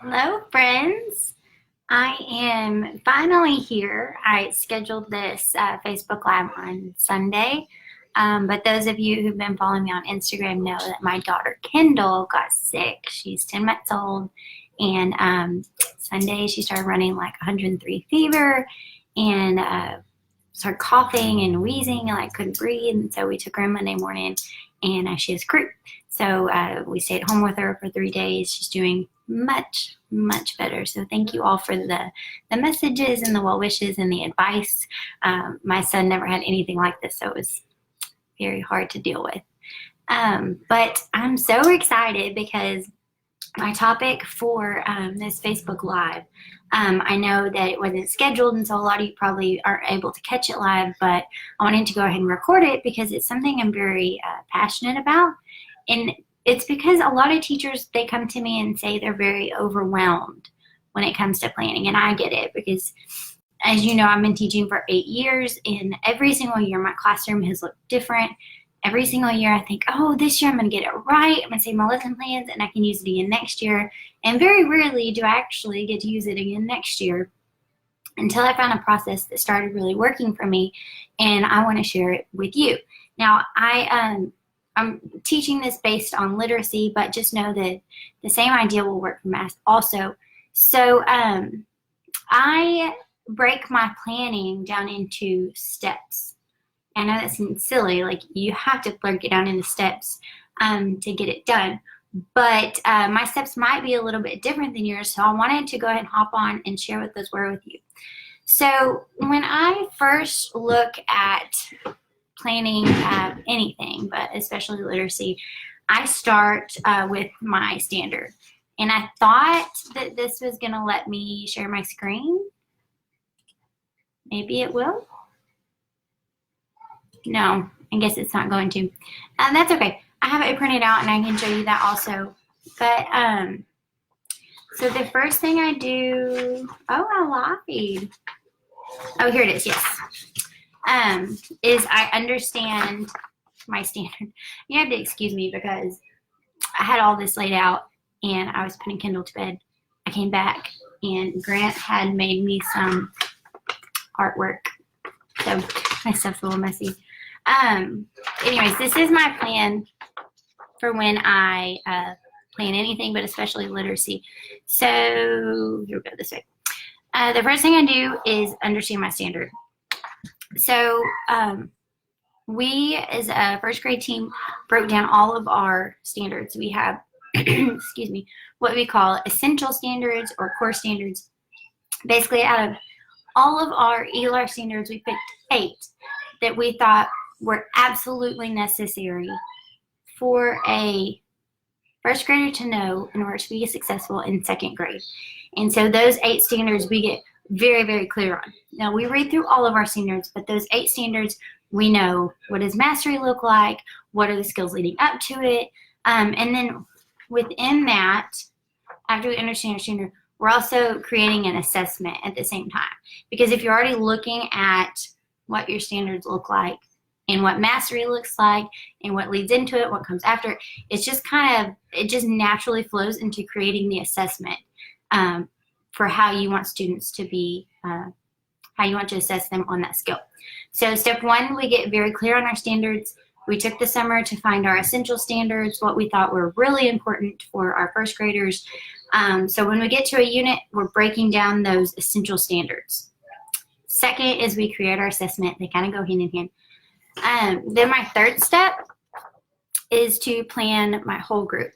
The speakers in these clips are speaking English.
Hello, friends. I am finally here. I scheduled this Facebook Live on Sunday, but those of you who've been following me on Instagram know that my daughter Kendall got sick. She's 10 months old, and Sunday she started running like 103 fever and started coughing and wheezing and like couldn't breathe. And so we took her in Monday morning, and she has croup. So we stayed home with her for 3 days. She's doing much better. So thank you all for the messages and the well wishes and the advice. My son never had anything like this, so it was very hard to deal with. But I'm so excited because my topic for this Facebook Live, I know that it wasn't scheduled, and so a lot of you probably aren't able to catch it live, but I wanted to go ahead and record it because it's something I'm very passionate about. And it's because a lot of teachers, they come to me and say they're very overwhelmed when it comes to planning. And I get it because, as you know, I've been teaching for 8 years, and every single year my classroom has looked different. Every single year I think, oh, this year I'm going to get it right. I'm going to save my lesson plans and I can use it again next year. And very rarely do I actually get to use it again next year until I found a process that started really working for me, and I want to share it with you. Now, I'm teaching this based on literacy, but just know that the same idea will work for math also. So I break my planning down into steps. I know that seems silly, like you have to break it down into steps to get it done. But my steps might be a little bit different than yours, so I wanted to go ahead and hop on and share what those were with you. So when I first look at planning anything, but especially literacy, I start with my standard. And I thought that this was going to let me share my screen. Maybe it will. No, I guess it's not going to. That's okay. I have it printed out and I can show you that also. But so the first thing I do, oh, I lied. Oh, here it is, yes. Is I understand my standard. You have to excuse me because I had all this laid out and I was putting Kendall to bed. I came back and Grant had made me some artwork. So my stuff's a little messy. Anyways, this is my plan for when I plan anything, but especially literacy. So here we go, this way. The first thing I do is understand my standard. So we, as a first grade team, broke down all of our standards. We have, excuse me, what we call essential standards or core standards. Basically, out of all of our ELR standards, we picked 8 that we thought were absolutely necessary for a first grader to know in order to be successful in second grade. And so those 8 standards we get very clear on. Now, we read through all of our standards, but those 8 standards, we know what does mastery look like, what are the skills leading up to it, and then within that, after we understand our standard, we're also creating an assessment at the same time. Because if you're already looking at what your standards look like and what mastery looks like and what leads into it, what comes after it, it's just it just naturally flows into creating the assessment for how you want students to be, how you want to assess them on that skill. So step 1, we get very clear on our standards. We took the summer to find our essential standards, what we thought were really important for our first graders. So when we get to a unit, we're breaking down those essential standards. Second is we create our assessment. They kind of go hand in hand. Then my third step is to plan my whole group.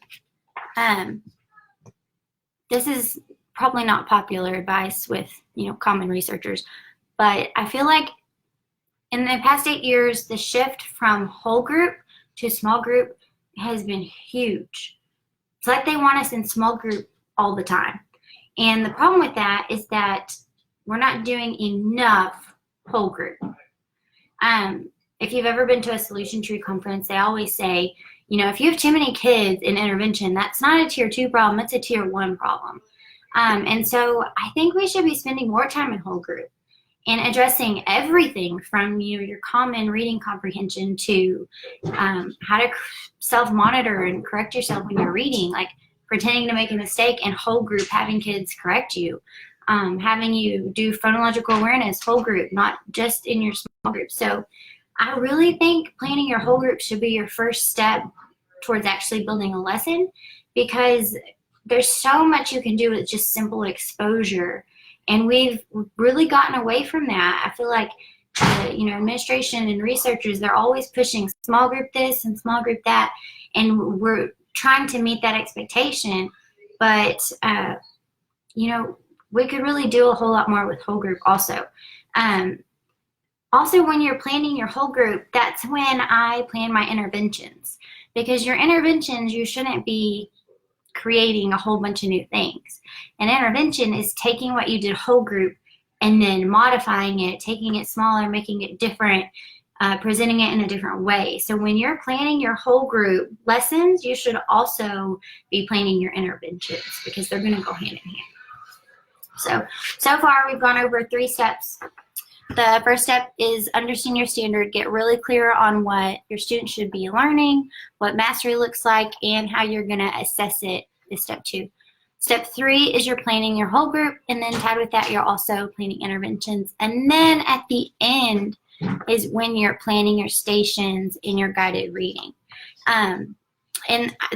This is probably not popular advice with, common researchers, but I feel like in the past 8 years, the shift from whole group to small group has been huge. It's like they want us in small group all the time. And the problem with that is that we're not doing enough whole group. If you've ever been to a Solution Tree conference, they always say, if you have too many kids in intervention, that's not a tier 2 problem, it's a tier 1 problem. And so I think we should be spending more time in whole group and addressing everything from your common reading comprehension to how to self-monitor and correct yourself when you're reading. Like pretending to make a mistake, and whole group, having kids correct you, having you do phonological awareness, whole group, not just in your small group. So I really think planning your whole group should be your first step towards actually building a lesson, because there's so much you can do with just simple exposure. And we've really gotten away from that. I feel like administration and researchers, they're always pushing small group this and small group that, and we're trying to meet that expectation. But we could really do a whole lot more with whole group also. Also, when you're planning your whole group, that's when I plan my interventions, because your interventions, you shouldn't be creating a whole bunch of new things. An intervention is taking what you did whole group and then modifying it, taking it smaller, making it different, presenting it in a different way. So when you're planning your whole group lessons, you should also be planning your interventions, because they're going to go hand in hand. So far we've gone over 3 steps. The first step is understand your standard, get really clear on what your students should be learning, what mastery looks like, and how you're going to assess it is step 2. Step 3 is you're planning your whole group, and then tied with that, you're also planning interventions. And then at the end is when you're planning your stations in your guided reading. And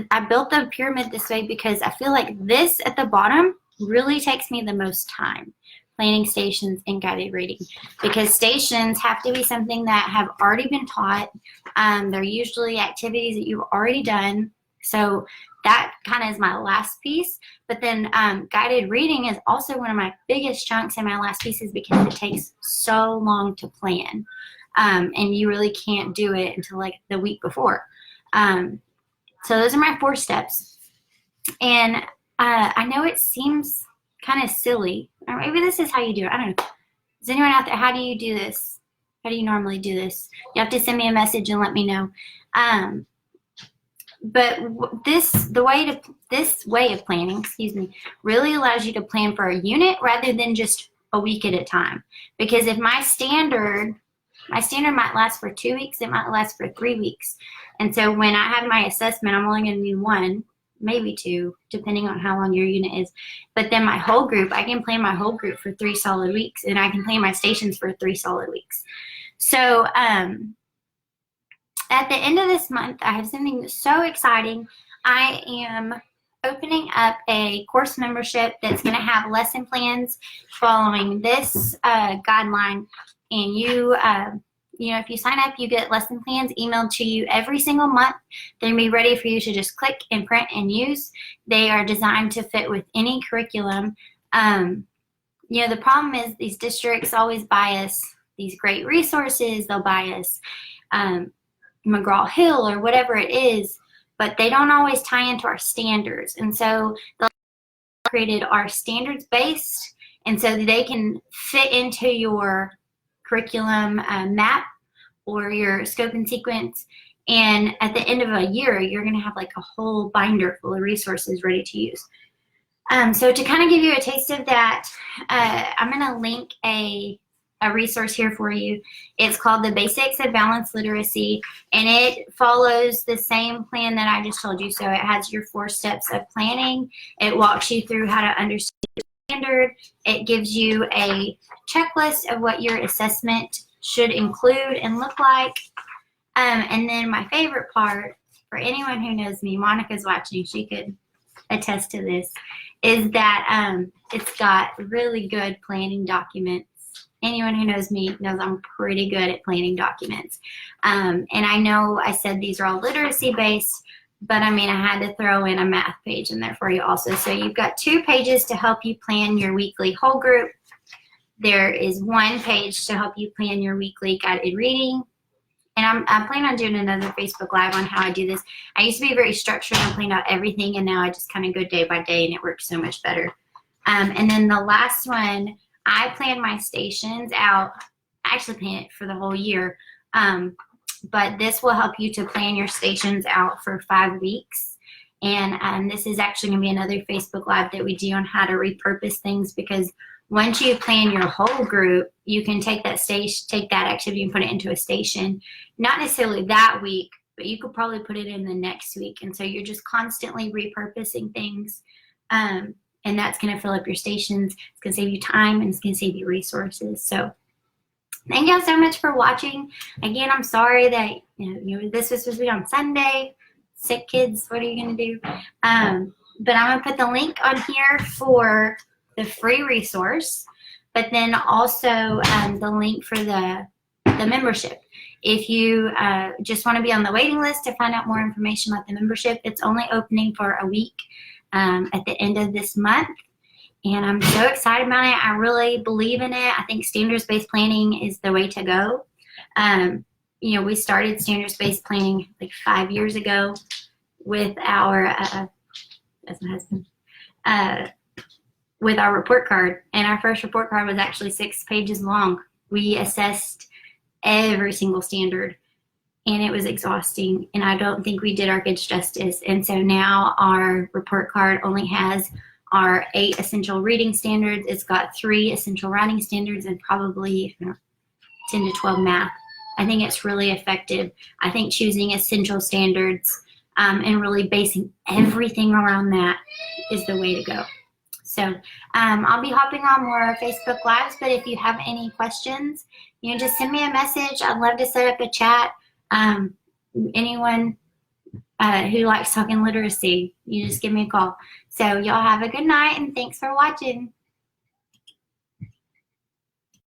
I built the pyramid this way because I feel like this at the bottom really takes me the most time, planning stations and guided reading, because stations have to be something that have already been taught. They're usually activities that you've already done. So that kind of is my last piece. But then guided reading is also one of my biggest chunks and my last pieces, because it takes so long to plan. And you really can't do it until like the week before. So those are my 4 steps. And I know it seems kind of silly, or maybe this is how you do it. I don't know. Is anyone out there? How do you do this? How do you normally do this? You have to send me a message and let me know. But this way of planning, really allows you to plan for a unit rather than just a week at a time. Because if my standard might last for 2 weeks, it might last for 3 weeks. And so when I have my assessment, I'm only going to need 1, maybe 2, depending on how long your unit is. But then my whole group, I can plan my whole group for 3 solid weeks, and I can plan my stations for 3 solid weeks. So at the end of this month, I have something so exciting. I am opening up a course membership that's going to have lesson plans following this guideline. And if you sign up, you get lesson plans emailed to you every single month. They'll be ready for you to just click and print and use. They are designed to fit with any curriculum. The problem is these districts always buy us these great resources. They'll buy us McGraw-Hill or whatever it is, but they don't always tie into our standards. And so they created our standards-based, and so they can fit into your curriculum map or your scope and sequence. And at the end of a year, you're going to have like a whole binder full of resources ready to use. So to kind of give you a taste of that, I'm going to link a resource here for you. It's called The Basics of Balanced Literacy, and it follows the same plan that I just told you. So it has your 4 steps of planning. It walks you through how to understand the standard. It gives you a checklist of what your assessment should include and look like. And then my favorite part, for anyone who knows me, Monica's watching, she could attest to this, is that it's got really good planning documents. Anyone who knows me knows I'm pretty good at planning documents. And I know I said these are all literacy based, but I had to throw in a math page in there for you also. So you've got 2 pages to help you plan your weekly whole group. There is 1 page to help you plan your weekly guided reading. And I'm planning on doing another Facebook Live on how I do this. I used to be very structured and planned out everything, and now I just kind of go day by day, and it works so much better. And then the last one, I plan my stations out. I actually plan it for the whole year. But this will help you to plan your stations out for 5 weeks. And this is actually going to be another Facebook Live that we do on how to repurpose things, because once you plan your whole group, you can take that activity and put it into a station. Not necessarily that week, but you could probably put it in the next week. And so you're just constantly repurposing things. And that's going to fill up your stations. It's going to save you time and it's going to save you resources. So thank y'all so much for watching. Again, I'm sorry that this was supposed to be on Sunday. Sick kids, what are you going to do? But I'm going to put the link on here for the free resource, but then also the link for the membership. If you just want to be on the waiting list to find out more information about the membership, it's only opening for a week at the end of this month. And I'm so excited about it. I really believe in it. I think standards-based planning is the way to go. We started standards-based planning like 5 years ago with our, that's my husband, with our report card. And our first report card was actually 6 pages long. We assessed every single standard, and it was exhausting. And I don't think we did our kids justice. And so now our report card only has our 8 essential reading standards. It's got 3 essential writing standards and probably 10 to 12 math. I think it's really effective. I think choosing essential standards and really basing everything around that is the way to go. So I'll be hopping on more Facebook Lives, but if you have any questions, just send me a message. I'd love to set up a chat. Anyone who likes talking literacy, you just give me a call. So y'all have a good night, and thanks for watching.